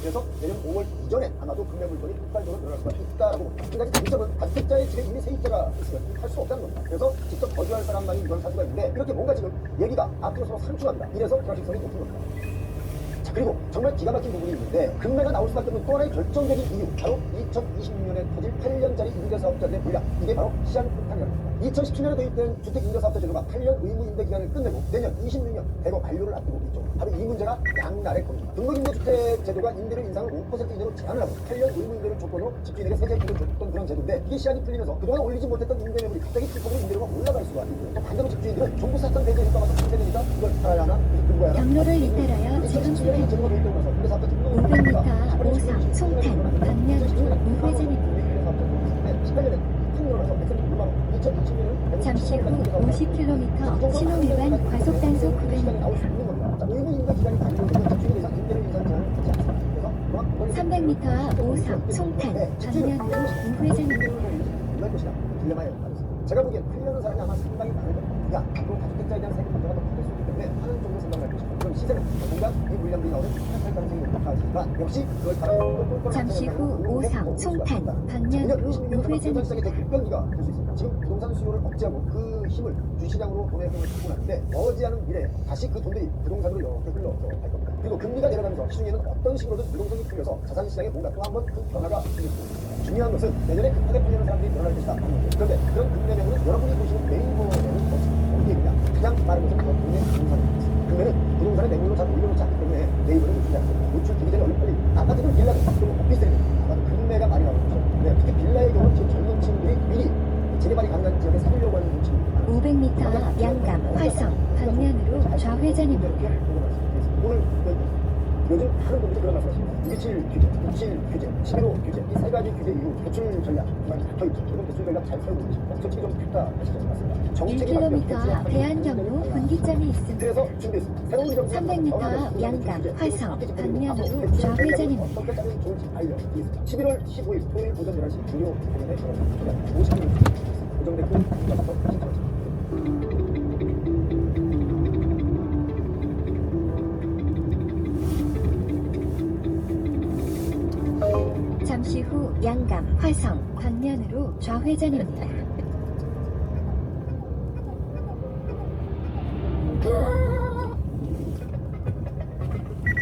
그래서 내년 5월 이전에 아마도 국내 물건이 폭발적으로 늘어날 수가 있다라고. 한 가지 장점은 다주택자의 집에 이미 세입자가 있으면 할 수 없다는 겁니다. 그래서 직접 거주할 사람만이 이런 사주가 있는데 이렇게 뭔가 지금 얘기가 앞으로 서로 상충합니다. 이래서 불확실성이 높은 겁니다. 자, 그리고 정말 기가 막힌 부분이 있는데 금매가 나올 수밖에 없는 또 하나의 결정적인 이유, 바로 2026년에 터질 8년짜리 임대사업자들의 물량, 이게 바로 시한폭탄이라는 겁니다. 2017년에 도입된 주택임대사업자 제도가 8년 의무 임대 기간을 끝내고 내년 26년 대거 만료를 앞두고 있죠. 바로 이 문제가 양날의 검입니다. 등록임대주택 제도가 임대료 인상을 5% 이내로 제한을 하고 8년 의무 임대를 조건으로 집주인에게 세제 혜택을 줬던 그런 제도인데, 이게 시한이 풀리면서 그동안 올리지 못했던 임대 매물이 갑자기 불법으로 임대료가 올라갈 수가 있고요. 또 반대로 집주인들은 정부 샀던 대제 효과가 더 상쇄되니까 이걸 팔아야 하나, 근거야 하나. 경로를 잇따라여 지금 2017년에 제도가 도입되면서 임대사업자 등록 500m 오상 송탄 방면으로 우회전입니다. 18년에 큰 늘어나서 136만 원, 2027년은 잠시 후 50km 신호위반 과속단속 구간입니다. 나올 수 있는 겁니다. 자, 의무 임대 기간이 단축되면 집주인 대상 임대료 인상 제한을 하지 않습니다. 그래서 300m 앞 오상 송탄 방면으로 우회전입니다. 얼마일 것이다. 딜레마에 빠졌습니다. 제가 보기엔 풀려는 사람이 아마 상당히 많을 겁니다. 야, 앞으로 다주택자에 대한 세금 문제가 더 바뀔 수 있기 때문에 하는 정도 생각을 할 것이고, 그럼 시세는 뭔가 이 물량들이 나오는 할 가능성이 높다지만 역시 그걸 바라보는 잠시 후 오상 송탄 방면으로 우회전입니다. 급변기가 될 수 있습니다. 지금 부동산 수요를 억제하고 그 힘을 주시장으로 돈의 힘을 갖고 나는데 머지않은 미래에 다시 그 돈들이 부동산으로 이렇게 흘러서 갈 겁니다. 그리고 금리가 내려가면서 시중에는 어떤 식으로든 유동성이 풀려서 자산시장에 뭔가 또 한 번 큰 변화가 생길 수 있습니다. 중요한 것은 내년에 급하게 풀리는 사람들이 늘어날 것이다 하는 거죠. 그런데 그런 금매매물은 여러분이 보시는 네이버에는 어디에 있느냐? 그냥 말하는 것은 그건 돈의 부동산입니다. 금매는 부동산의 매물로 잘 올려놓지 않기 때문에 네이버는 노출이 안 돼요. 노출되기 전에 얼른 빨리 아파트는 빌라도 그리고 오피스텔이 아마도 금매가 많이 나오는 거죠. 네, 특히 빌라의 경우는 지금 젊은 친구들이 미리 재개발이 가능한 지역에 살려고 하는 친구들이 많아요. 500m 앞 양감 화성 방면으로 좌회전입니다. 오늘 요즘 하는 분들이 그런 말씀하십니다. 227 규제, 67 규제, 11호 규제, 이 세 가지 규제 이후 대출 전략 많이 붙어있죠. 이런 대출 전략 잘 세우고 계십니다. 솔직히 좀 pis다 하시지 않습니다. 정책이 1km 앞 대한경로 분기점이 있습니다. 그래서 준비했습니다. 새로운 정책 300m 앞 양감 화성 방면으로 좌회전입니다. 어떻게 짜면 좋을지 알려드리겠습니다. 11월 15일 토요일 오전 11시 중요 공연에 열어줍니다. 50분 고정됐고 연락처 신청하십니다. 잠시 후 양감 화성 방면으로 좌회전입니다.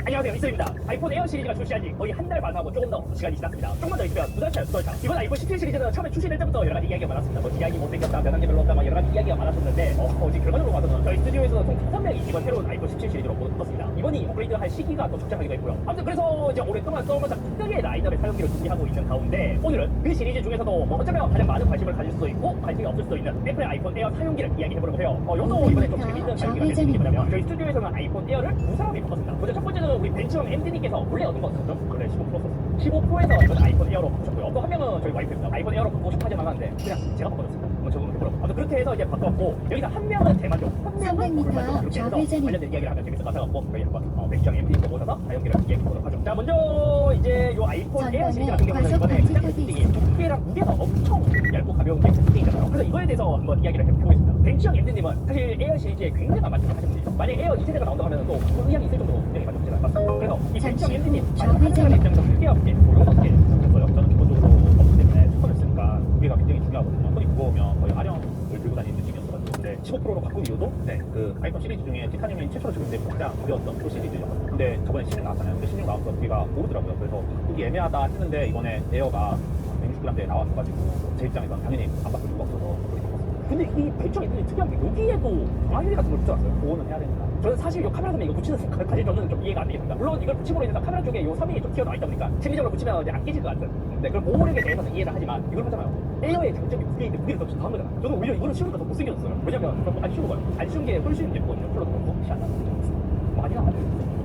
안녕하세요, 이슬입니다. 아이폰 에어 시리즈가 출시한 지 거의 한 달 반하고 조금 더 시간이 지났습니다. 조금만 더 있으면 두 달 차요, 두 달 차. 이번 아이폰 17 시리즈는 처음에 출시될 때부터 여러 가지 이야기가 많았습니다. 뭐 디자인이 못생겼다, 변한 게 별로 없다, 막 여러 가지 이야기가 많았었는데 지금 결과적으로 봐서는 저희 스튜디오에서 총 5명이 이번 새로운 아이폰 17 시리즈로 뽑았습니다. 이번이 업그레이드할 시기가 더 적정하기도 했고요. 아무튼 그래서 이제 오랫동안 써오면서 특별히 라인업의 사용기를 준비하고 있는 가운데 오늘은 그 시리즈 중에서도 뭐 어쩌면 가장 많은 관심을 가질 수도 있고 관심이 없을 수도 있는 애플의 아이폰 에어 사용기를 이야기해보려고 해요. 요도 이번에 좀 재밌는 사용기가 될 수 있는 게 뭐냐면 저희 스튜디오에서는 아이폰 에어를 두 사람이 바꿨습니다. 먼저 첫 번째는 우리 벤츠형 MD님께서 원래 얻은 거 같았죠? 원래 15 프로 썼어요. 15 프로에서 이번 아이폰 에어로 바꾸셨고요. 또 한 명은 저희 와이프입니다. 아이폰 에어로 바꾸고 싶어 하지만 하는데 그냥 제가 바꿔줬습니다. 한번 적응을 해보라고. 아무튼 그렇게 해서 이제 바꿨고 여기서 한 명은 대만족, 한 명은 300m 불만족 이렇게 해서 좌회전입니다. 관련된 이야기를 하면 재밌을 것 같아갖고 저희 한번 벤츠형 MD님께 모셔서 사용기를 얘기해보도록 하죠. 자, 먼저 이제 요 아이폰 에어 시리즈 같은 경우는 이번에 가장 특징이 두께랑 무게가 엄청 얇고 가벼운 게 특징이잖아요. 그래서 이거에 대해서 한번 이야기를 해보겠습니다. 벤츠형 MD님은 사실 에어 시리즈에 굉장한 만족을 하신 분이죠. 만약에 에어 2세대가 나온다고 하면 또 의향이 있을 정도로 굉장히 만족하지 않았습니다. 그래서 이 벤츠형 MD님 좌회전 입장에서 무게와 무게 이런 거 어떻게 생각했어요? 저는 기본적으로 없기 때문에 손을 쓰니까 무게가 굉장히 중요하거든요. 손이 무거우면 거의 아령을 들고 다니는 느낌이었어가지고 근데 15%로 바꾼 이유도 그 아이폰 시리즈 중에 티타늄이 최초로 지금까지 가장 가벼웠던 그 시리즈였거든요. 근데 저번에 16 나왔잖아요. 근데 16 나와서 무게가 오르더라고요. 그래서 바꾸기 애매하다 했는데 이번에 에어가 160g대에 나와서가지고 제 입장에서는 당연히 안 바꿀 수가 없어서 근데 이 벤츠형 MD님 특이한 게 여기에도 마이너리 같은 걸 붙여놨어요. 보호는 해야 되니까. 저는 사실 이 카메라 섬에 이거 붙이는 과정은 좀 이해가 안 되겠습니다. 물론 이걸 붙임으로 인해서 카메라 쪽에 이 섬이 좀 튀어나와 있다 보니까 심리적으로 붙이면 이제 안 깨질 것 같은. 네, 그럼 보호력에 대해서는 이해를 하지만 이걸 하잖아요. 에어의 장점이 무게인데 무게를 더 더한 거잖아요. 저는 오히려 이거를 씌우니까 더 못생겼어요. 왜냐면 좀 안 쉬운 거예요. 안 쉬운 게 훨씬 예쁘거든요. 컬러도 그렇고 시 안 나는 거죠. 많이 나와요.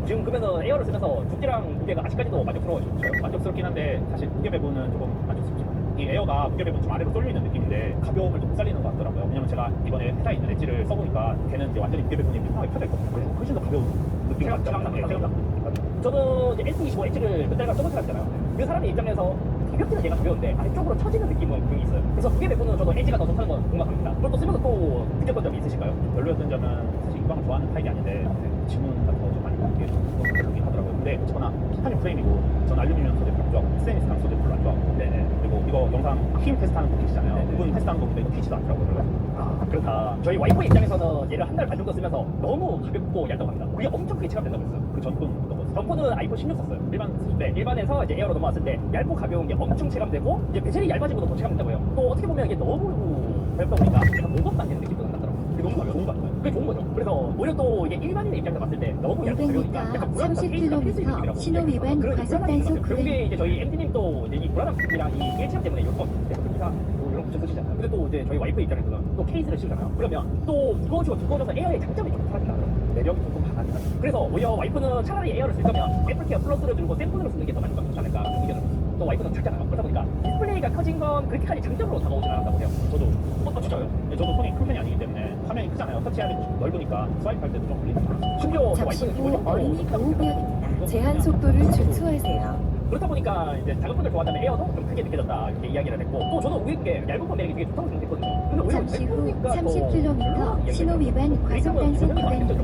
지금 그러면은 에어를 쓰면서 두께랑 무게가 아직까지도 만족스러워요. 만족스럽긴 한데 사실 무게 배분은 조금 만족스럽지 않아요. 이 에어가 무게 배분 좀 아래로 쏠려 있는 느낌인데 가벼움을 좀 못 살리는 것 같더라고요. 왜냐면 제가 이번에 회사에 있는 엣지를 써보니까 걔는 이제 완전히 무게 배분이 팽팽하게 펴져 있거든요. 그래서 훨씬 더 가벼운 느낌이 받죠. 저는 이제 S25 엣지를 몇 달간 써본 사람이잖아요. 그 사람의 입장에서 가볍기는 얘가 가벼운데 아래쪽으로 처지는 느낌은 분명히 있어요. 그래서 무게 배분은 저도 엣지가 더 좋다는 건 공감합니다. 그걸 또 쓰면서 또 느꼈던 점이 있으실까요? 별로였던 점은 사실 이광을 좋아하는 타입이 아닌데 지문 같은 거 좀 많이 보게 좀 그렇긴 하더라고요. 근데 어쨌거나 티타늄 프레임이고 전 알루미늄 소재 별로 안 좋아하고 스테인리스 강 소재 별로 안 좋아하고 네네. 그리고 이거 영상 힘 테스트하는 거 계시잖아요. 네네. 그분 테스트하는 거 보니까 이거 튀지도 않더라고요. 그래가지고 아, 그렇다. 저희 와이프 입장에서는 얘를 한 달 반 정도 쓰면서 너무 가볍고 얇다고 합니다. 그게 엄청 크게 체감된다고 했어요. 그 전분 어떤 거 전번은 아이폰 16 썼어요. 일반 쓸 때, 일반에서 이제 에어로 넘어왔을 때 얇고 가벼운 게 엄청 체감되고 이제 배터리 얇아진 것도 더 체감된다고 해요. 또 어떻게 보면 이게 너무 가볍다 보니까 약간 무겁다 안 되는 느낌도 난다더라고요. 그게 너무 가벼운 거 같아요. 그게 좋은 거죠. 그래서 오히려 또 이게 일반인의 입장에서 봤을 때 너무 얇고 가벼우니까 500m, 약간 불안한 페이스가 필수 있는 30km 느낌이라고. 신호 위반 그런 과속 불안한 단속 느낌이라고. 결국에 구간. 이제 저희 MD님도 이제 이 불안한 느낌이랑 이 일체감 때문에 요거 대표님이가 뭐 이런 거 붙여 쓰시잖아요. 근데 또 이제 저희 와이프 입장에서는 또 케이스를 씌우잖아요. 그러면 또 무거워지고 두꺼워져서 에어의 장점이 좀 사라진다더라고요. 매력이 조금 강하긴 하죠. 그래서 오히려 와이프는 차라리 에어를 쓸 거면 애플케어 플러스를 들고 샘플으로 쓰는 게 더 만족감 좋지 않을까 그런 의견을 또 와이프는 작잖아요. 그러다 보니까 디스플레이가 커진 건 그렇게까지 장점으로 다가오진 않았다고 해요. 저도 진짜요? 저도 손이 큰 편이 아니기 때문에 화면이 크잖아요. 터치하기 넓으니까 스와이프할 때도 좀 걸리니까. 심지어 저 잠시 와이프는 후 기본적으로 어린이 보호구역입니다. 제한 속도를 준수하세요. 그렇다 보니까 이제 작은 폰을 좋아한다면 에어도 좀 크게 느껴졌다 이렇게 이야기를 했고 또 저는 의외게 얇은 폰 매력이 되게 좋다고 생각했거든요. 근데 오히려 잠시 후 얇으니까 더 30km 신호 위반 과속 단속 구간입니다.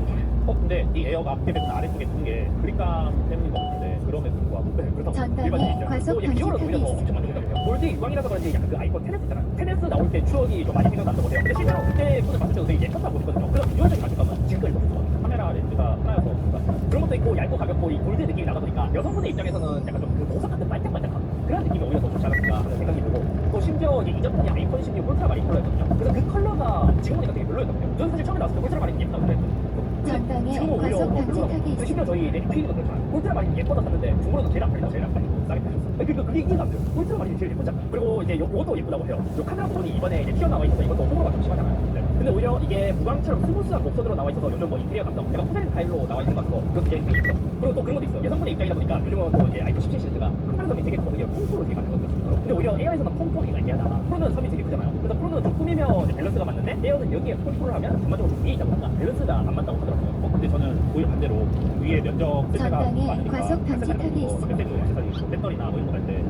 근데 이 에어가 앞에 베트나 아래쪽에 둔 게 그립감 때문인 것 같은데 그럼에도 불구하고 그렇다고 전방에 일반인이 있잖아요. 과속 또 이제 비주얼은 오히려 더 방지턱이 엄청 만족했거든요. 골드 유광이라서 그런지 약간 그 아이폰 10S 있잖아요. 10S 나올 때 추억이 좀 많이 생각난다고 해요. 근데 실제로 그때 폰을 봤을 때도 되게 예뻤다고 보거든요. 그래서 비주얼적인 만족감은 지금까지 너무 좋아요. 카메라 렌즈가 하나여서 그런가? 그런 것도 있고 얇고 가볍고 이 골드 느낌이 나다 보니까 여성분의 입장에서는 약간 좀 그 보석 같은 반짝반짝한 그런 느낌이 오히려 더 좋지 않을까 하는 생각이 들고 또 심지어 이제 이전 폰이 아이폰 16 울트라 마린 컬러였거든요. 그래서 그 컬러가 지금 보니까 되게 별로였거든요. 저는 사실 처음에 나왔을 때 울트라 마린 예쁘다고 그랬거든요. 전방에 지금은 오히려 과속 더 별로라고. 방지턱이 근데 심지어 저희 내피디도 그렇잖아요. 울트라 마린 예뻐서 샀는데 중고로도 제일 안 팔린다 제일 안 팔리고 싸게 팔렸어. 그러니까 그게 이해가 안 돼요. 울트라 마린이 제일 예쁘잖아. 그리고 이제 요것도 예쁘다고 해요. 요 카메라 부분이 이번에 이제 튀어나와 있어서 이것도 호불호가 좀 심하잖아요. 네. 근데 오히려 이게 무광처럼 스무스한 곡선으로 나와 있어서 요즘 뭐 인테리어 감성 약간 포장 스타일로 나와 있는 것 같고 그것도 굉장히 예쁘죠. 그리고 또 그런 것도 있어요. 여성분의 입장이다 보니까 요즘은 또 이제 아이폰 17 시리즈가 카메라 섬이 되게 크고 콩프로 되게 많은 것같요 근데 오히려 에어에서는 콩프로가 있게하다 프로는 섬이 되게 크잖아요. 그래서 프로는 좀 꾸미면 이제 밸런스가 맞는데 에어는 여기에 콩프로를 하면 전반적으로 좀 위에 있다 보니까 밸런스가 안 맞다고 하더라고요. 근데 저는 오히려 반대로 위에 면적 쓸데가 전방에 많으니까 과속 방지턱이 있습니다. 배터리나 뭐 이런 거 갈때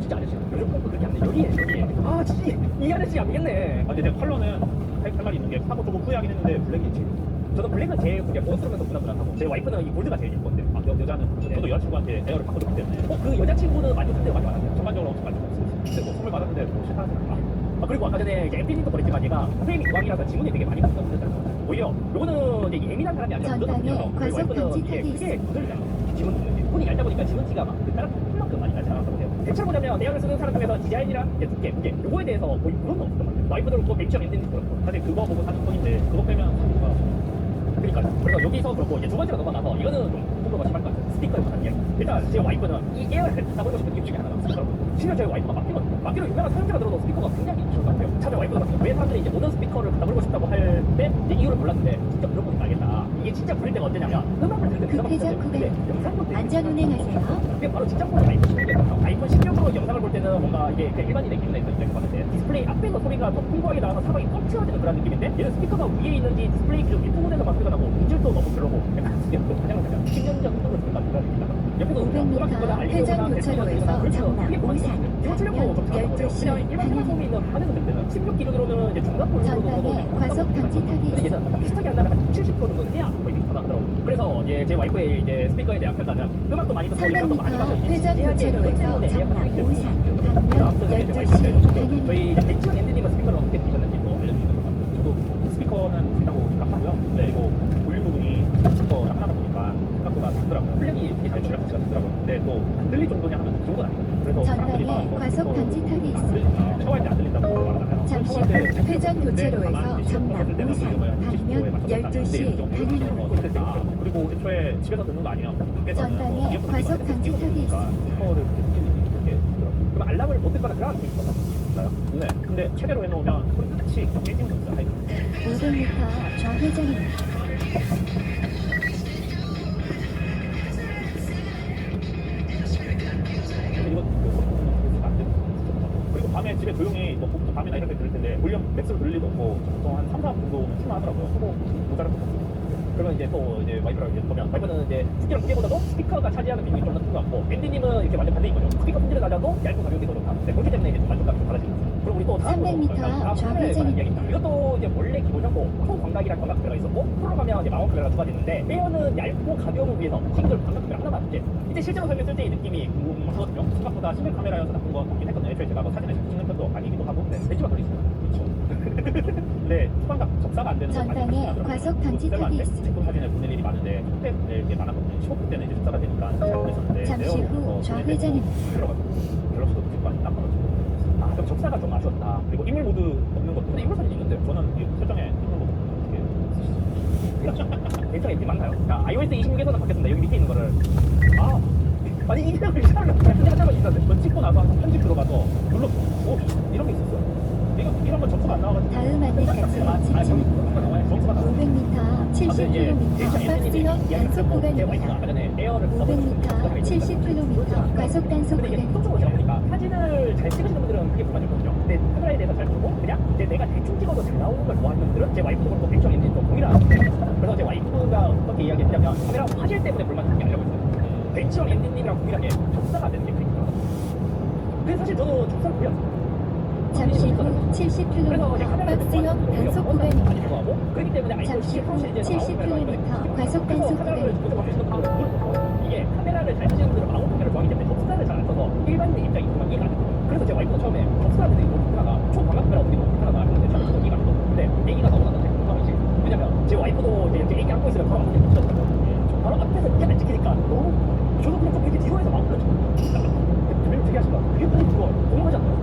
진짜 아저씨 요즘 콩프 그렇게 안 돼. 여기에 아 진짜 이 아저씨 안 되겠네. 근데 내 컬러는 할 말이 있는 게 사고 조금 후회하긴 했는데 블랙이 제일 저도 블랙은 제일 그게 멋스러면서 무난무난하고 제 와이프는 이 골드가 제일 예쁜데 여자는 저도 여자친구한테 에어를 바꿔줬기 때문에 그 여자친구는 만족할 때가 많이 많았어요. 전반적으로 엄청 만족했어요. 근데 뭐 선물 받았는데 뭐 싫다는 사람 그리고 아까 전에 이제 MP님도 보냈지만 얘가 프레임이 유광이라서 지문이 되게 많이 붙었다고 그랬잖아요. 오히려 요거는 이제 예민한 사람이 아니라 전방에 무던거든요. 과속 와이프는 방지턱이 이게 크게 있습니다. 굳어지잖아요. 지문 붙는 게 폰이 얇다 보니까 지문티가 막 그따라 폰만큼 많이 나지 않았다고 해요. 대체로 보자면 에어를 쓰는 사람 중에서 디자인이랑 이제 두께, 무게 요거에 대해서 거의 그런 거 없었던 것 같아요. 와이프들은 그거 맹치형 MP님도 그렇고 사실 그거 보고 사는 폰인데 그거 빼면 사고가 그러니까요. 그래서 여기서 그렇고 이제 두 번째로 넘어가서 이거는 좀 호불호가 심할 것 같아요. 스피커에 관한 이야기. 일단 제 와이프는 이 에어를 사보고 싶은 이유 중에 하나가 스피커로. 심지어 저희 와이프가 막히거든요. 막히로 유명한 사용자가 들어도 스피커가 굉장히 좋을 것 같아요. 차라리 와이프가 막히고 왜 사람들이 이제 모든 스피커를 갖다 버리고 싶다고 할 때 이제 이유를 몰랐는데 진짜 들어보니까 알겠다. 이게 진짜 부릴 때가 언제냐면 음악을 들을 때 그나마 급회전 근데 영상 볼 때. 안전 운행하세요. 그게 바로 진짜 폰이 아이폰 16이었거든요. 아이폰 16으로 영상을 볼 때는 뭔가 이게 그냥 일반인의 기분에 있는 것 같은데 디스플레이 앞에서 소리가 더 풍부하게 나와서 사방이 꽉 채워지는 그런 느낌인데 얘는 스피커가 위에 있는지 디스플레이 기준 윗부분에서만 소리가 나고 음질도 너무 별로고 약간 또 가장 10년 전 정도 들은 것 같은 그런 느낌이다. 옆에서 500m 회전 교차로에서 장남 오산 방면 12시 그냥 일반 방향입니다. 생활 있는 반에서 될 때는 16 기준으로는 이제 중간 전방에 과속 방지턱이 근데 얘는 비슷하게 한다면 한 70% 정도는 해야 거의 비슷하다 하더라고요. 그래서 이제 제 와이프의 이제 스피커에 대한 평가는 음악도 많이 듣고 영상도 많이 봐서 300m 회전 교차로에서 장남 오산 방면 12시 방향입니다. 저희 이제 백지원 앤드님은 스피커를 어떻게 들으셨는지 또 알려주시면 감사합니다. 저도 스피커는 된다고 생각하고요. 근데 이거 볼륨 부분이 스피커랑 하나다 보니까 생각보다 작더라고요. 플렉이 이렇게 잘 줄여 같이 같더라고요. 근데 또 안 들릴 정도냐 하면 그 정도는 아니거든요. 그래서 사람들이 전방에 막 과속 방지턱이 안 들린다, 샤워할 때 안 들린다고 말하잖아요. 잠시 샤워할 때 후 회전 교차로에서 다만 이제 장남 씹었을 때는 오산 그거에 방면 맞췄다. 12시 방향입니다. 그리고 애초에 집에서 듣는 거 아니면 밖에서 전방에 과속 방지턱이 있습니다. 스피커를 이렇게 들더라고요. 그럼 알람을 못 듣거나 그런 게 있었나요? 네. 근데 최대로 해놓으면 소리 같이 깨지는 게 없어요. 500m 좌회전입니다. 이거 안 되는 그리고 밤에 집에 조용히 뭐 보통 밤이나 이럴 때 들을 텐데 볼륨 맥스로 들릴 리도 없고 보통 한 3, 4 정도는 충분하더라고요. 서로 모자랄 것 같아요. 그러면 이제 또 이제 와이프랑 이제 보면 와이프는 이제 스피커 무게보다도 스피커가 차지하는 비중이 좀 더 큰 것 같고 앤디님은 이렇게 완전 반대인 거죠. 스피커 품질을 낮아도 얇고 가벼운 게 더 좋다. 네, 그렇기 때문에 이제 좀 만족감이 좀 달라지는 거죠. 그리고 우리 또 다음 300m 카메라에 관한 이야기입니다. 이것도 이제 원래 기본적으로 프로 광각이랑 광각 카메라가 있었고 프로 가면 이제 망원 카메라가 추가됐는데 에어는 얇고 가벼움을 위해서 싱글 광각 카메라 하나만 이제 실제로 설명했을 때의 느낌이 궁금하거든요. 생각보다 싱글 카메라여서 나쁜 건 없긴 했거든요. 애초에 제가 뭐 사진을 잘 찍는 편도 아니기도 하고 배지가 걸리시잖아요. 그렇죠. 근데 초반각 접사가 안 되는 건 많이 전방에 하더라고요. 과속 방지턱이 있습니다. 제품 사진을 보낼 일이 많은데 촉대일 게 많았거든요. 15분 때는 이제 접사가 되니까 잘 보냈었는데 잠시 후 좌회전입니다. 갤럭시도 찍고 안 나빠가지고 아, 그럼 접사가 좀 아쉬웠다. 그리고 인물 모드 없는 것도 근데 인물 사진이 있는데 저는 이 설정에 인물 모드 어떻게 데이터가 인기 많나요? 자, iOS 26에서는 바뀌었습니다. 여기 밑에 있는 거를 아니 이름을 이상하게 한 장만 있었는데 그거 찍고 나서 한번 편집 들어가서 눌렀어. 오 이런 게 있었어요. 이런 건 점수가 안 나와가지고 다음 안내까지 직진. 점수가 나와. 500m, 70km 박스형 단속 구간입니다. 아까 전에 에어를 500m, 70km 과속 단속 근데 이게 구간입니다. 통적으로 제가 보니까 사진을 잘 찍으시는 분들은 크게 불만이 없거든요. 근데 카메라에 대해서 잘 모르고 그냥 내가 대충 찍어도 잘 나오는 걸 좋아하는 분들은 제 와이프도 그렇고 백정 엔진도 동일한 그래서 제 와이프가 어떻게 이야기했냐면 카메라 화질 때문에 불만이 알려고 있어요. 벤치형 엔진님이랑 동일하게 접사가 안 되는 게 크니까. 근데 사실 저도 접사를 거의 안 써요. 잠시 후 그래서 70km 이제 카메라를 박스형 단속 구간입니다. 많이 좋아하고 그렇기 때문에 아이폰 잠시 후 10 시리즈에서 70km 과속 단속 카메라를 구간입니다. 조정하시는 분들은 이게 카메라를 잘 쓰시는 분들은 마운트 카메라를 좋아하기 때문에 접사를 잘 안 써서 일반인의 입장이 정말 이해가 안 되거든요. 그래서 제 와이프도 처음에 접사를 되게 너무 불편하다. 초광각 카메라 어떻게 너무 불편하다 했는데 저는 조금 이해가 안 되거든요. 근데 애기가 너무나 되게 공감이 싫어요. 왜냐면 제 와이프도 이제 애기 안고 있으면 바로 앞에 붙여주거든요. 바로 앞에서 이렇게 안 찍히니까 너무 저도 그냥 좀 이렇게 뒤로해서 마운트를 되게 특이하신 것 같아요. 그게 너무 좋아요. 궁금하지 않나요?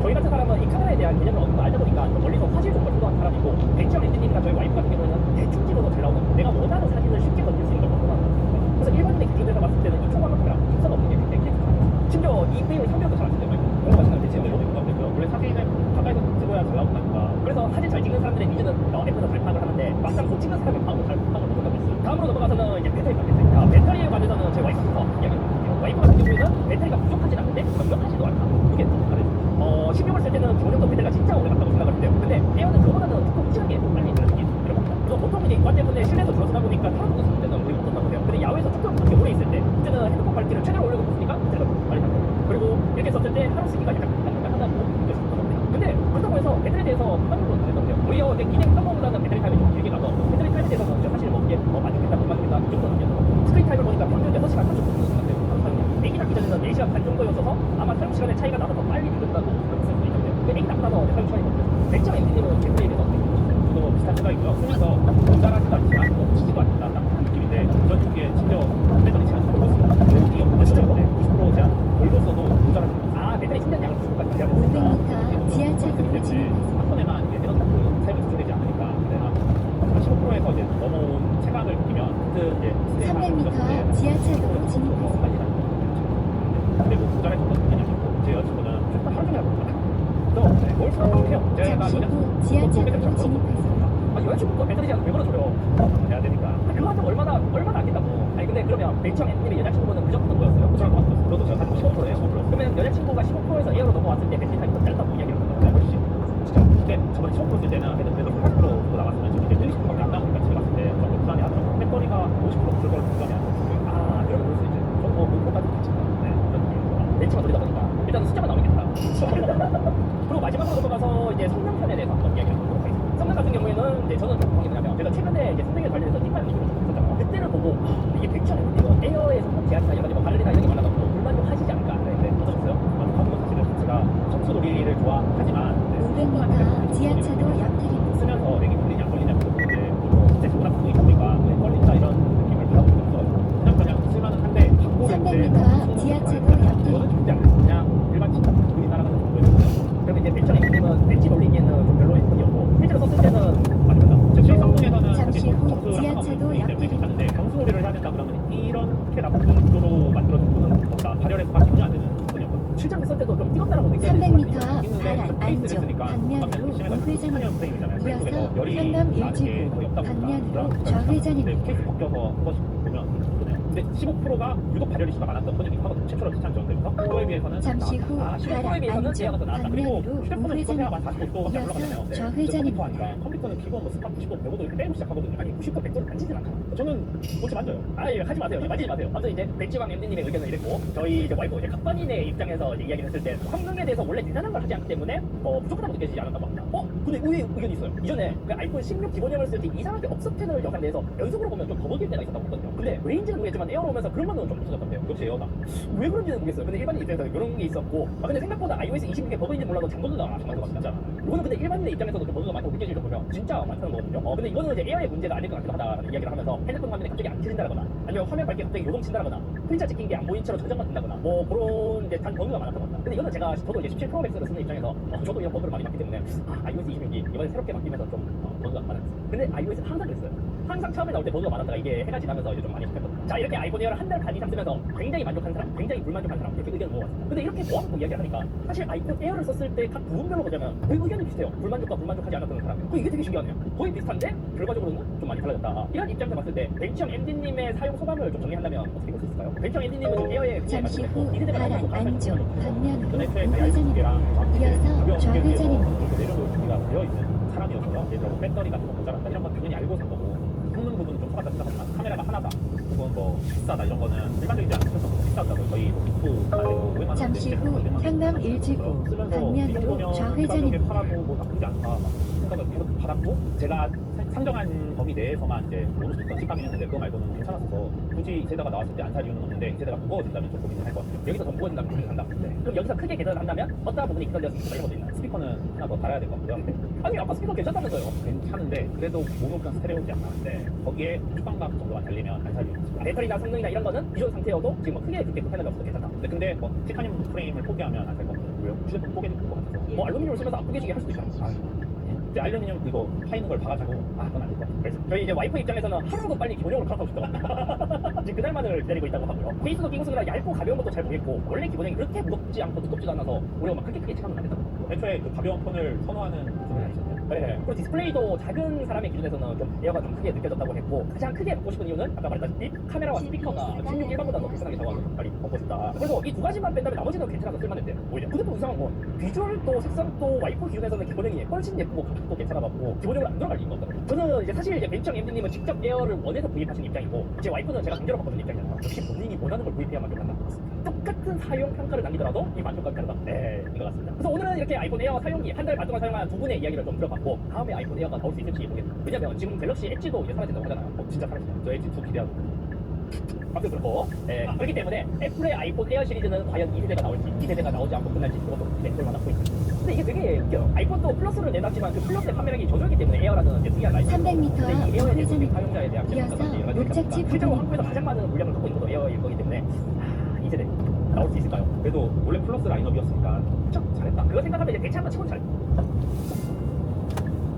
저희 같은 사람은 이 카메라에 대한 개념을 어느 정도 알다 보니까 좀 멀리서 화질 정보를 소화한 사람이고 백지영 엔지님이나 저희 와이프 같은 경우는 대충 찍어도 잘 나오는 내가 원하는 사진을 쉽게 건질 수 있는 걸 원하는 거예요. 그래서 일반인의 기준에서 봤을 때는 이 초광각 카메라 접사가 없는 게 굉장히 좋아요. 심지어 이 프레임을 3명도 잘 안 쓰는데 공부하시나요? 지금 너무 공감되고요. 원래 사진을 가까이서 찍어야 잘 나오는 거니까. 그래서 사진 잘 찍는 사람들의 기준은 앱에서 잘 파악을 하는데 막상 못 찍는 사람의 파악을 못 하고 있어요. 다음으로 넘어가서는 이제 배터리 관계입니다. 배터리에 관해서는 제 와이프부터 이야기해볼게요. 와이프 같은 경우에는 배터리가 부족하진 않는데 명확하지도 않다. 이게 다르죠. 신경을 쓸 때는 기본적으로 배터리가 진짜 오래 갔다고 생각을 했대요. 근데 에어는 그거보다는 조금 확실하게 빨리 가는 게 이런 겁니다. 그래서 보통 이제 이관 때문에 실내에서 줄어서다 보니까 하루 정도 쓸 때는 거의 못 쓴다고 해요. 근데 야외에서 조금 그렇게 오래 있을 때 그때는 핸드폰 밝기를 최대로 올려놓고 쓰니까 배터리가 빨리 가요. 그리고 이렇게 썼을 때 하루 쓰기가 약간 한다고 느껴지는 것 같아요. 근데 그렇다고 해서 배터리에 대해서 불만은 안 했던 거예요. 오히려 이제 기능 성공보다는 배터리 타임이 좀 길게 가서 배터리 타임에 대해서는 사실 뭐 이게 만족했다 못 만족했다 이 정도는 아니었고 스크린 타임을 보니까 평균 6시간 30분 정도 같아요. 애기 낳기 전에는 4시간 반 정도였어서 아마 사용 시간의 차이가 나서 더 빨리 죽였다고 그렇게 쓸 수 있는데요. 근데 애기 낳고 나서 사용 시간이 더 길어요. 백정 엔지님은 배터리에 대해서 어떻게 생각하세요? 저도 비슷한 생각이고요. 쓰면서 모자라지도 않지만 멈추지도 않는다. 딱 그 느낌인데 전 이게 진짜 배터리 제한 타고 있어요. 이게 없는 진짜 90% 제한 걸렸어도 모자라지 아, 배터리 충전량을 90%까지 제한 500m 지하철로 진입하세요. 한 번에만 이제 해서 사용이 집중되지 않으니까 한 15%에서 이제 넘어온 체감을 느끼면 그때 이제 300m 지하철로 진입하세요. 근데 뭐 모자라졌던 느낌이 아니고 제 여자친구는 출근 하루 종일 하고 있거든요. 뭘 생각해요? 잠시 후 지하철로 진입하세요. 아니 여자친구가 배터리 제한 100원을 줘요. 해야 되니까. 그거 하면 얼마나 아낀다고. 아니 근데 그러면 백정 엔지님의 여자친구는 그 정도 거였어요? 저랑 맞았어요. 저도 제가 사실 15%예요. 15%. 그러면 여자친구가 15%에서 에어로 넘어왔을 때 배터리 타임이 더 짧다고 이야기를 했거든요. 훨씬 진짜 그때 저번에 15% 쓸 때는 그래도 8% 나갔으면 지금 이제 120%밖에 안 나오니까 제가 봤을 때 조금 부담이 하더라고요. 배터리가 50% 줄 거라고 부담이 안 됐어요. 아 그러면 그럴 수 있죠. 저뭐 목표까지 괜찮다. 네, 그런 느낌이고. 벤치만 돌리다 보니까 일단은 숫자만 나오면 된다. 그리고 마지막으로 넘어가서 이제 성능편에 대해서 한번 이야기를 해보도록 하겠습니다. 성능 같은 경우에는 이제 저는 좀 궁금한 게 뭐냐면 제가 최근에 이제 성능에 관련해서 뒷발 리뷰를 좀 했었잖아요. 그때를 보고 이게 100천 에어의 성능 제한이나 여러 가지 뭐 발열이나 이런 게 많아서 불만 좀 하시지 않을까 했는데 어떠셨어요? 만족하는 건 사실은 제가 점수 놀이를 좋아하지만 500m 지하철로 옆길입니다. 쓰면서 렉이 걸리냐 안 걸리냐 그런데 진짜 저보다 성능이 좋으니까 렉 걸린다 이런 느낌을 받아본 적이 없어가지고 그냥 쓸만은 한데 300m 지하철로 옆길. 저는 절대 안 해요. 그냥 일반 친구 분이 따라가는 정도였어요. 그럼 이제 벤처 엔지님은 벤치 돌리기에는 좀 별로인 편이었고 실제로 썼을 때는 맞습니다. 즉 실성능에서는 잠시 후 점수랑 지하철도 상관없기 때문에 옆길입니다. 괜찮은데 점수 놀이를 해야 된다 그러면 이렇게 나쁜 구조로 만들어진 거는 없다. 발열에서 전혀 안 되는 부분이었거든요. 실전에 쓸 때도 좀 찍었다라고 느껴질 300m 수가 있어요. 바람 안쪽 방면으로 우회전입니다. 이어서 한남 일지구 방면으로 좌회전입니다. 케이스 벗겨서 한 번씩 보면 그렇거든요. 근데 15%가 유독 발열 이슈가 많았던 편이기도 하거든요. 최초로 추천 정도에서 그거에 비해서는 잠시 후 나았다. 바람 15%에 비해서는 안쪽 얘가 더 나았다. 그리고 방면으로 휴대폰은 이거야 한 45도밖에 안 올라가잖아요. 이어서 네. 좌회전입니다. 컴퓨터 하니까 컴퓨터는 기본 뭐 스팟 95, 105도 이렇게 때리고 시작하거든요. 아니 90도 100도를 만지진 않잖아. 저는 그렇게 만져요. 아니 하지 마세요. 만지지 마세요. 아무튼 이제 백지광 MD님의 의견은 이랬고 저희 이제 와이프 이제 각반인의 입장에서 이제 이야기를 했을 때 성능에 대해서 원래 대단한 걸 하지 않기 때문에 부족하다고 느껴지지 않았다고 합니다. 근데 의외의 의견이 있어요. 이전에 그 아이폰 16 기본형을 쓸 때 이상하게 업스펜을 영상 내에서 연속으로 보면 좀 더벅일 때가 있었다고 했거든요. 근데 왜인지는 모르겠지만 있었지만 에어로 오면서 그런 거는 좀 없어졌던데요. 역시 에어다. 왜 그런지는 모르겠어요. 근데 일반인 입장에서 이런 게 있었고, 근데 생각보다 iOS 26에 버그인지 몰라도 장버그가 많은 것 같잖아. 이거는 근데 일반인의 입장에서도 좀 버그가 많다고 느껴질 정도면 진짜 많다는 거거든요. 근데 이거는 이제 에어의 문제가 아닐 것 같기도 하다라는 이야기를 하면서 핸드폰 화면에 갑자기 안 켜진다거나 아니면 화면 밝게 갑자기 요동친다거나 프린터 찍힌 게 안 보인 채로 저장만 된다거나 뭐 그런 이제 단 버그가 많았던 것 같다. 근데 이거는 저도 이제 17 프로 맥스를 쓰는 입장에서 저도 이런 버그를 많이 봤기 때문에 iOS 26이 이번에 새롭게 바뀌면서 좀 버그가 많았어요. 근데 iOS는 항상 그랬어요. 항상 처음에 나올 때 버그가 많았다가 이게 해가 지나면서 이제 좀 많이 바뀌었거든요. 자, 이렇게 아이폰 에어를 한 달 반 이상 쓰면서 굉장히 만족한 사람, 굉장히 불만족한 사람 이렇게 의견을 모았습니다. 근데 이렇게 모아놓고 이야기를 하니까 사실 아이폰 에어를 썼을 때 각 부분별로 보자면 거의 의견이 비슷해요. 불만족과 불만족하지 않았던 사람. 이게 되게 신기하네요. 거의 비슷한데 결과적으로는 좀 많이 달라졌다. 이런 입장에서 봤을 때 벤치형 MD님의 사용 소감을 좀 정리한다면 어떻게 볼 수 있을까요? 벤치형 MD님은 지금 에어에 잠시 후 이세대가 하단 안쪽 방면으로 애초에 우회전입니다. 이어서 좌회전입니다. 내려볼 준비가 되어 있는 사람이어서요. 예를 들어 배터리가 좀 모자란다 이런 건 당연히 알고 산 거고 성능 부분은 좀 똑같다 생각하지만 카메라가 하나다 혹은 뭐 비싸다 이런 거는 일반적이지 않으셔서 비싸다고 저희 뭐 말고 500만 잠시 후 향남 1지구 방면으로 좌회전입니다. 팔아도 뭐 나쁘지 않다 생각을 계속 받았고 제가 상정한 범위 내에서만 이제 모를 수 있던 식감이 했는데 그거 말고는 괜찮았어서 굳이 이 세대가 나왔을 때 안 살 이유는 없는데 이 세대가 무거워진다면 좀 고민을 할 것 같아요. 여기서 더 무거워진다면 고민을 한다. 네. 그럼 여기서 크게 개선을 한다면 어떤 부분이 개선되었을 수 이런 것도 있나요? 스피커는 하나 더 달아야 될 것 같고요. 아니 아까 스피커 괜찮다면서요? 괜찮은데 그래도 모노그랑 스테레오지 않나. 네. 거기에 초광각 정도만 달리면 안 살 이유는 없습니다. 배터리나 성능이나 이런 거는 기존 상태여도 지금 뭐 크게 그렇게 불편함이 없어도 괜찮다. 근데 뭐 티타늄 프레임을 포기하면 안 살 것 같아요. 왜요? 휴대폰 포기해줄 것 같아서. 뭐 알루미늄을 쓰면서 안 포개지게 할 수도 있잖아요. 이제 알루미늄 이거 파이는 걸 봐가지고 그건 안 될 것 같아요. 그래서 저희 이제 와이프 입장에서는 하루라도 빨리 기본형으로 갈아타고 싶다. 지금 그날만을 기다리고 있다고 하고요. 케이스도 끼고 쓰느라 얇고 가벼운 것도 잘 모르겠고 원래 기본형이 그렇게 무겁지 않고 두껍지도 않아서 우리가 막 그렇게 크게 체감은 안 된다고. 애초에 그 가벼운 폰을 선호하는 분이 아니셨나요? 네. 그리고 디스플레이도 작은 사람의 기준에서는 좀 에어가 좀 크게 느껴졌다고 했고 가장 크게 먹고 싶은 이유는 아까 말했다시피 카메라와 스피커가 16 일반보다 더 불편하게 작아서 빨리 먹고 싶다. 그래서 이 두 가지만 뺀다면 나머지는 괜찮아서 쓸만했대요. 오히려 근데 이상한 건 비주얼도 색상도 와이프 기준에서는 기본형이 훨씬 예쁘고 가격도 괜찮아갖고 기본형으로 안 들어갈 이유가 없더라고요. 저는 이제 사실 이제 벤치형 MD님은 직접 에어를 원해서 구입하신 입장이고 제 와이프는 제가 강제로 바꿔준 입장이잖아요. 역시 본인이 원하는 걸 구입해야 만족한다. 똑같은 사용 평가를 남기더라도 이 만족감이 다르다. 네, 이거 같습니다. 그래서 오늘은 이렇게 아이폰 에어 사용기 한 달 반 동안 사용한 두 분의 이야기를 좀 들어봤고 다음에 아이폰 에어가 나올 수 있을지 모르겠어요. 왜냐면 지금 갤럭시 엣지도 이제 사라진다고 하잖아요. 진짜 사라진다. 저 엣지 2 기대하고 아무튼 그렇고 그렇기 때문에 애플의 아이폰 에어 시리즈는 과연 2세대가 나올지 2세대가 나오지 않고 끝날지 그것도 기대될 만한 포인트. 근데 이게 되게 웃겨요. 아이폰도 플러스를 내놨지만 그 플러스의 판매량이 저조이기 때문에 에어라는 이제 특이한 라인이 300m 근데 이 에어에 대해서 우회전입니다. 사용자에 대한 이어서 기대감이 여러 가지 목적지 있습니다. 실제로 부근입니다. 한국에서 가장 많은 물량을 갖고 있는 것도 에어일 거기 때문에 2세대 나올 수 있을까요? 그래도 원래 플러스 라인업이었으니까 그쵸? 잘했다. 그거 생각하면 이제 대체 한번 치고는 잘했다.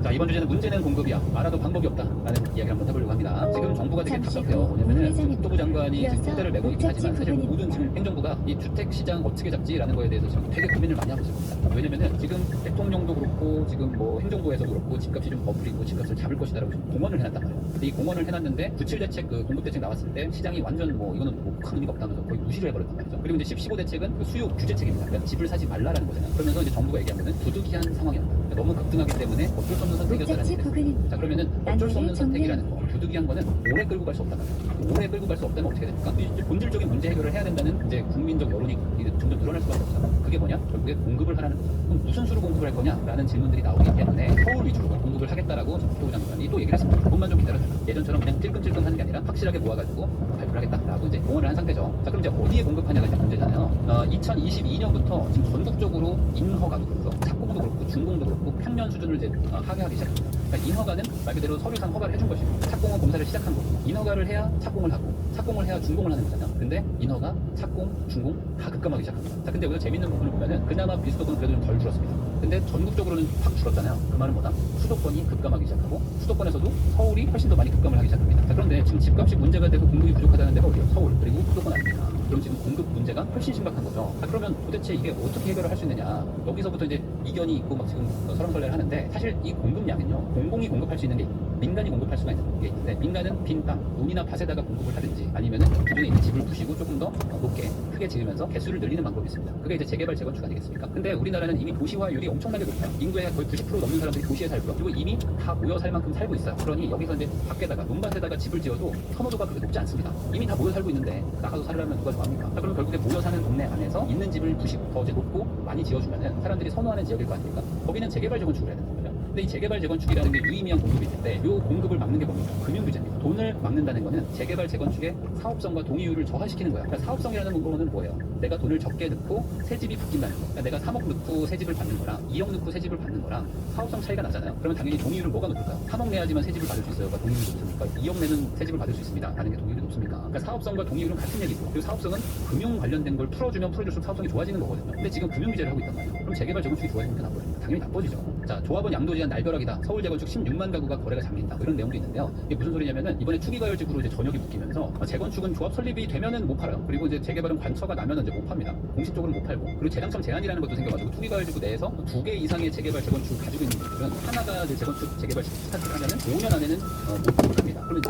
자, 이번 주제는 문제는 공급이야. 알아도 방법이 없다. 라는 이야기를 한번 해보려고 합니다. 지금 정부가 되게 잠시 답답해요. 후 뭐냐면은 우회전입니다. 국토부 장관이 지금 이어서 숫대를 메고 있긴 하지만 사실 목적지 모든 지금 행정부가 이 주택시장 어떻게 잡지라는 거에 대해서 지금 되게 고민을 많이 하고 있습니다. 왜냐면은 지금 대통령도 그렇고 지금 뭐 행정부에서도 그렇고 집값이 좀 버블이고 집값을 잡을 것이다라고 지금 공언을 해놨단 말이에요. 근데 이 공언을 해놨는데 구칠대책 그 공급대책 나왔을 때 시장이 완전 뭐 이거는 뭐 큰 의미가 없다면서 거의 무시를 해버렸단 말이죠. 그리고 이제 15대책은 그 수요 규제책입니다. 그러니까 집을 사지 말라라는 거잖아요. 그러면서 이제 정부가 얘기한 거는 부득이한 상황이었다. 그러니까 너무 급등하기 때문에 어쩔 수 없는 선택이었다는 목적지 얘기죠. 부근입니다. 자, 그러면은 어쩔 수 없는 안내를 선택이라는 거, 부득이한 거는 오래 끌고 갈 수 없다는 거예요. 오래 끌고 갈 수 없다면 어떻게 됩니까? 이제 본질적인 문제 해결을 해야 된다는 이제 국민적 여론이 이제 점점 늘어날 수밖에 없잖아. 그게 뭐냐? 결국에 공급을 하라는 거죠. 그럼 무슨 수로 공급을 할 거냐라는 질문들이 나오기 때문에 서울 위주로 공급을 하겠다라고 국토부 장관이 또 얘기를 했습니다. 조금만 좀 기다려달라. 예전처럼 그냥 찔끔찔끔 하는 게 아니라 확실하게 모아가지고 발표를 하겠다라고 이제 공언을 한 상태죠. 자, 그럼 이제 어디에 공급하냐가 이제 문제잖아요. 2022년부터 지금 전국적으로 인허가도 그렇고 착공도 그렇고 준공도 그렇고 평면 수준을 이제 하회하기 시작합니다. 그러니까 인허가는 말 그대로 서류상 허가를 해준 것이고 착공은 공사를 시작한 거고 인허가를 해야 착공을 하고 착공을 해야 준공을 하는 거잖아요. 근데 인허가, 착공, 준공 다 급감하기 시작합니다. 자, 근데 여기서 재밌는 부분을 보면은 그나마 비수도권은 그래도 좀 덜 줄었습니다. 근데 전국적으로는 확 줄었잖아요. 그 말은 뭐다? 수도권이 급감하기 시작하고 수도권에서도 서울이 훨씬 더 많이 급감을 하기 시작합니다. 자, 그런데 지금 집값이 문제가 되고 공급이 부족하다는 데가 어디예요? 서울 그리고 수도권 아닙니까? 그럼 지금 공급 문제가 훨씬 심각한 거죠. 자, 그러면 도대체 이게 어떻게 해결을 할 수 있느냐? 여기서부터 이제 이견이 있고 막 지금 설왕설래를 하는데 사실 이 공급량은요 공공이 공급할 수 있는 게 있고 민간이 공급할 수가 있는 게 있는데 민간은 빈 땅, 논이나 밭에다가 공급을 하든지 아니면은 기존에 있는 집을 부시고 조금 더 높게 크게 지으면서 개수를 늘리는 방법이 있습니다. 그게 이제 재개발 재건축 아니겠습니까? 근데 우리나라는 이미 도시화율이 엄청나게 높아요. 인구의 거의 90% 넘는 사람들이 도시에 살고요. 그리고 이미 다 모여 살 만큼 살고 있어요. 그러니 여기서 이제 밖에다가 논밭에다가 집을 지어도 선호도가 그렇게 높지 않습니다. 이미 다 모여 살고 있는데 나가서 살려면 누가 좋아합니까? 자, 그러면 결국에 모여 사는 동네 안에서 있는 집을 부시고 더 이제 높고 많이 지어주면은 사람들이 선호하는 지역일 거 아닙니까? 거기는 재개발 재건축을 해야 되는 거죠. 근데 이 재개발 재건축이라는 게 유의미한 공급이 있는데 이 공급을 막는 게 뭡니까? 금융규제입니다. 돈을 막는다는 거는 재개발 재건축의 사업성과 동의율을 저하시키는 거야. 그러니까 사업성이라는 거는 뭐예요? 내가 돈을 적게 넣고 새 집이 바뀐다는 거. 그러니까 내가 3억 넣고 새 집을 받는 거랑 2억 넣고 새 집을 받는 거랑 사업성 차이가 나잖아요. 그러면 당연히 동의율은 뭐가 높을까요? 3억 내야지만 새 집을 받을 수 있어요가 동의율이 높습니까? 2억 내는 새 집을 받을 수 있습니다. 라는 게 동의율이 높습니까? 그러니까 사업성과 동의율은 같은 얘기고, 그리고 사업성은 금융 관련된 걸 풀어주면 풀어줄수록 사업성이 좋아지는 거거든요. 근데 지금 금융규제를 하고 있단 말이에요. 그럼 재개발 재건축이 좋아지는 게 나빠집니다. 당연히 나빠지죠. 자, 조합원 양도제한 날벼락이다. 서울 재건축 16만 가구가 거래가 잠긴다. 이런 내용도 있는데요. 이게 무슨 소리냐면은 이번에 투기과열지구로 이제 전역이 묶이면서 재건축은 조합 설립이 되면은 못 팔아요. 그리고 이제 재개발은 관처가 나면은 이제 못 팝니다. 공식적으로 못 팔고. 그리고 재당첨 제한이라는 것도 생겨가지고 투기과열지구 내에서 2개 이상의 재개발 재건축을 가지고 있는 분들은 하나가 이제 재건축 재개발 스타트를 하면은 5년 안에는 못 합니다. 그러면